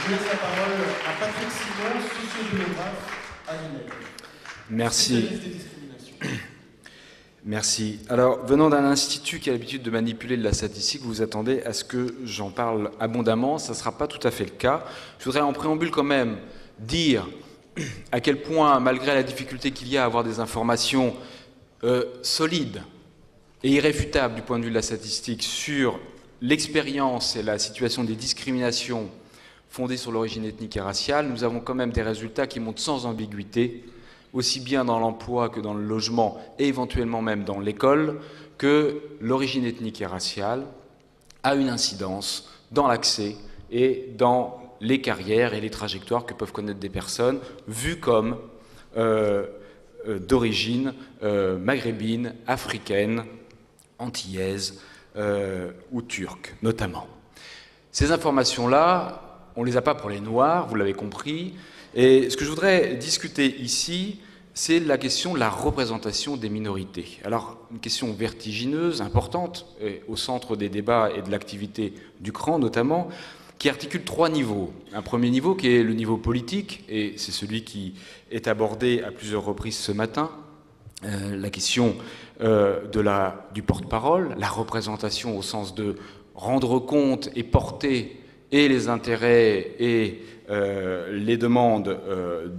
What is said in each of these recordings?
Je laisse la parole à Patrick Simon, sociodémographe à l'INED. Merci. Merci. Alors, venant d'un institut qui a l'habitude de manipuler de la statistique, vous vous attendez à ce que j'en parle abondamment. Ça ne sera pas tout à fait le cas. Je voudrais en préambule quand même dire à quel point, malgré la difficulté qu'il y a à avoir des informations solides et irréfutables du point de vue de la statistique sur l'expérience et la situation des discriminations fondées sur l'origine ethnique et raciale, nous avons quand même des résultats qui montrent sans ambiguïté, aussi bien dans l'emploi que dans le logement et éventuellement même dans l'école, que l'origine ethnique et raciale a une incidence dans l'accès et dans les carrières et les trajectoires que peuvent connaître des personnes vues comme d'origine maghrébine, africaine, antillaise ou turque notamment. Ces informations-là, on ne les a pas pour les Noirs, vous l'avez compris, et ce que je voudrais discuter ici, c'est la question de la représentation des minorités. Alors, une question vertigineuse, importante, au centre des débats et de l'activité du CRAN notamment, qui articule trois niveaux. Un premier niveau qui est le niveau politique, et c'est celui qui est abordé à plusieurs reprises ce matin, la question du porte-parole, la représentation au sens de rendre compte et porter et les intérêts et les demandes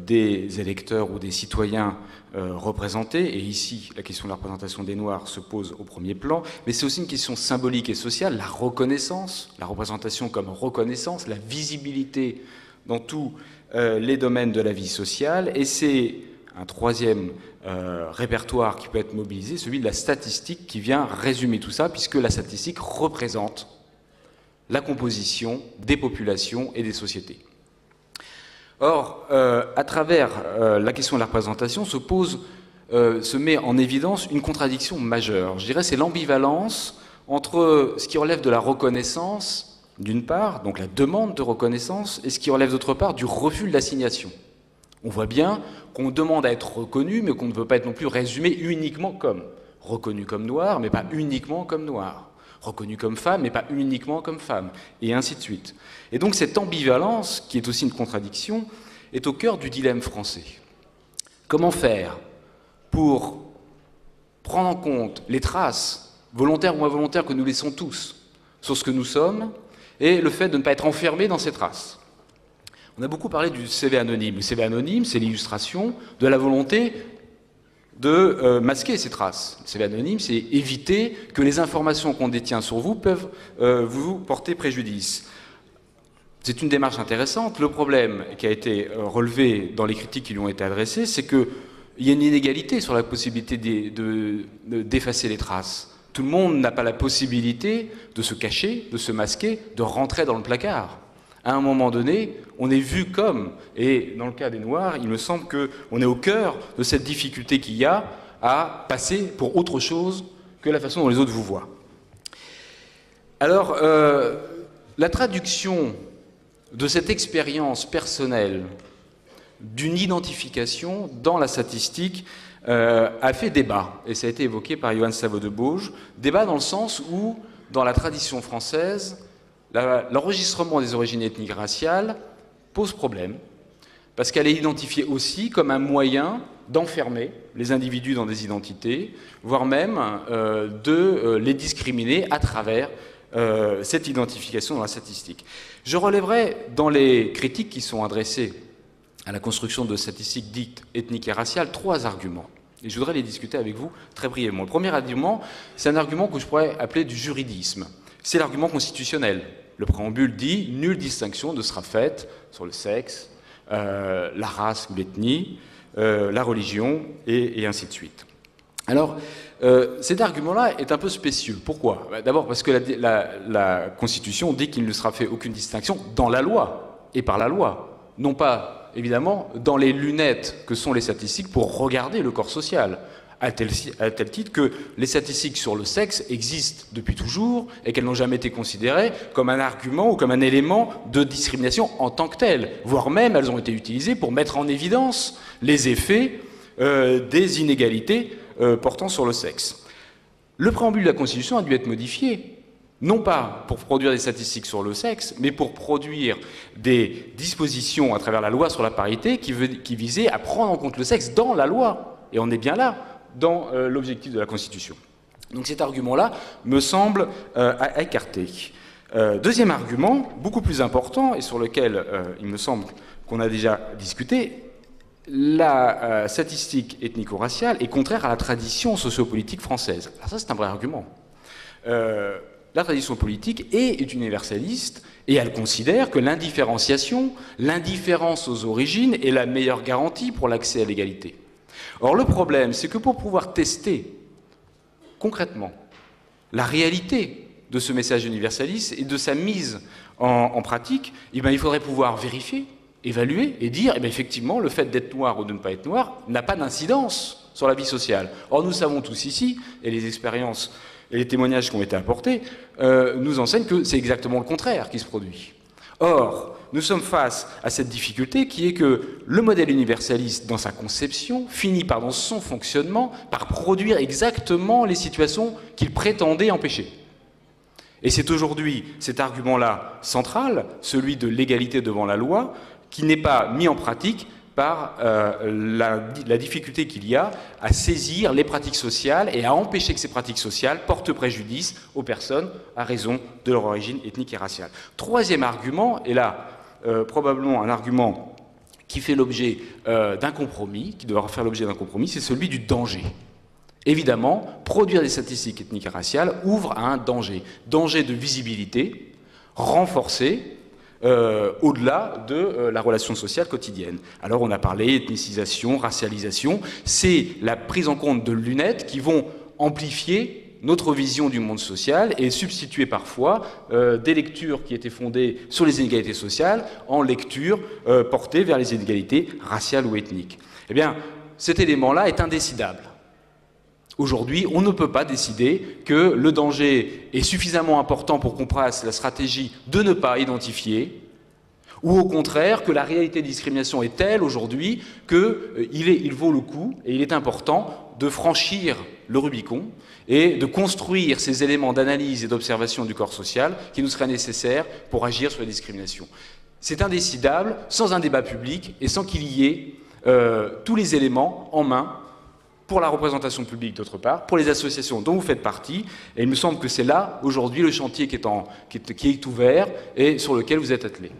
des électeurs ou des citoyens représentés. Et ici, la question de la représentation des Noirs se pose au premier plan. Mais c'est aussi une question symbolique et sociale, la reconnaissance, la représentation comme reconnaissance, la visibilité dans tous les domaines de la vie sociale. Et c'est un troisième répertoire qui peut être mobilisé, celui de la statistique, qui vient résumer tout ça, puisque la statistique représente la composition des populations et des sociétés. Or, à travers la question de la représentation se met en évidence une contradiction majeure. Je dirais c'est l'ambivalence entre ce qui relève de la reconnaissance, d'une part, donc la demande de reconnaissance, et ce qui relève d'autre part du refus de l'assignation. On voit bien qu'on demande à être reconnu, mais qu'on ne veut pas être non plus résumé uniquement comme reconnu comme noir, mais pas uniquement comme noir. Reconnu comme femme, mais pas uniquement comme femme, et ainsi de suite. Et donc cette ambivalence, qui est aussi une contradiction, est au cœur du dilemme français. Comment faire pour prendre en compte les traces, volontaires ou involontaires, que nous laissons tous sur ce que nous sommes, et le fait de ne pas être enfermés dans ces traces? On a beaucoup parlé du CV anonyme. Le CV anonyme, c'est l'illustration de la volonté de masquer ces traces. Le CV anonyme, c'est éviter que les informations qu'on détient sur vous peuvent vous porter préjudice. C'est une démarche intéressante. Le problème qui a été relevé dans les critiques qui lui ont été adressées, c'est qu'il y a une inégalité sur la possibilité d'effacer les traces. Tout le monde n'a pas la possibilité de se cacher, de se masquer, de rentrer dans le placard. À un moment donné, on est vu comme, et dans le cas des Noirs, il me semble qu'on est au cœur de cette difficulté qu'il y a à passer pour autre chose que la façon dont les autres vous voient. Alors, la traduction de cette expérience personnelle d'une identification dans la statistique a fait débat, et ça a été évoqué par Johann Savo-de-Bauge, débat dans le sens où, dans la tradition française, l'enregistrement des origines ethniques raciales pose problème, parce qu'elle est identifiée aussi comme un moyen d'enfermer les individus dans des identités, voire même de les discriminer à travers cette identification dans la statistique. Je relèverai dans les critiques qui sont adressées à la construction de statistiques dites ethniques et raciales trois arguments. Et je voudrais les discuter avec vous très brièvement. Le premier argument, c'est un argument que je pourrais appeler du juridisme. C'est l'argument constitutionnel. Le préambule dit « nulle distinction ne sera faite sur le sexe, la race ou l'ethnie, la religion, et ainsi de suite ». Alors, cet argument-là est un peu spécieux. Pourquoi? D'abord parce que la Constitution dit qu'il ne sera fait aucune distinction dans la loi et par la loi. Non pas, évidemment, dans les lunettes que sont les statistiques pour regarder le corps social. À tel titre que les statistiques sur le sexe existent depuis toujours et qu'elles n'ont jamais été considérées comme un argument ou comme un élément de discrimination en tant que tel, voire même elles ont été utilisées pour mettre en évidence les effets des inégalités portant sur le sexe. Le préambule de la Constitution a dû être modifié non pas pour produire des statistiques sur le sexe, mais pour produire des dispositions à travers la loi sur la parité qui visaient à prendre en compte le sexe dans la loi. Et on est bien là, dans l'objectif de la Constitution. Donc cet argument-là me semble à écarter. Deuxième argument, beaucoup plus important, et sur lequel il me semble qu'on a déjà discuté, la statistique ethnico-raciale est contraire à la tradition sociopolitique française. Alors ça, c'est un vrai argument. La tradition politique est universaliste et elle considère que l'indifférenciation, l'indifférence aux origines est la meilleure garantie pour l'accès à l'égalité. Or, le problème, c'est que pour pouvoir tester concrètement la réalité de ce message universaliste et de sa mise en pratique, eh bien, il faudrait pouvoir vérifier, évaluer et dire, eh bien, effectivement, le fait d'être noir ou de ne pas être noir n'a pas d'incidence sur la vie sociale. Or, nous savons tous ici, et les expériences et les témoignages qui ont été apportés nous enseignent que c'est exactement le contraire qui se produit. Or, nous sommes face à cette difficulté qui est que le modèle universaliste, dans sa conception, finit par, dans son fonctionnement, par produire exactement les situations qu'il prétendait empêcher. Et c'est aujourd'hui cet argument-là central, celui de l'égalité devant la loi, qui n'est pas mis en pratique par la difficulté qu'il y a à saisir les pratiques sociales et à empêcher que ces pratiques sociales portent préjudice aux personnes à raison de leur origine ethnique et raciale. Troisième argument, et là, probablement un argument qui fait l'objet d'un compromis, qui devra faire l'objet d'un compromis, c'est celui du danger. Évidemment, produire des statistiques ethniques et raciales ouvre à un danger. Danger de visibilité, renforcé, au-delà de la relation sociale quotidienne. Alors on a parlé ethnicisation, racialisation, c'est la prise en compte de lunettes qui vont amplifier notre vision du monde social et substituer parfois des lectures qui étaient fondées sur les inégalités sociales en lectures portées vers les inégalités raciales ou ethniques. Eh bien, cet élément-là est indécidable. Aujourd'hui, on ne peut pas décider que le danger est suffisamment important pour qu'on fasse la stratégie de ne pas identifier, ou au contraire, que la réalité de discrimination est telle aujourd'hui qu'il vaut le coup et il est important de franchir le Rubicon et de construire ces éléments d'analyse et d'observation du corps social qui nous seraient nécessaires pour agir sur la discrimination. C'est indécidable sans un débat public et sans qu'il y ait tous les éléments en main pour la représentation publique d'autre part, pour les associations dont vous faites partie, et il me semble que c'est là, aujourd'hui, le chantier qui est ouvert et sur lequel vous êtes attelés.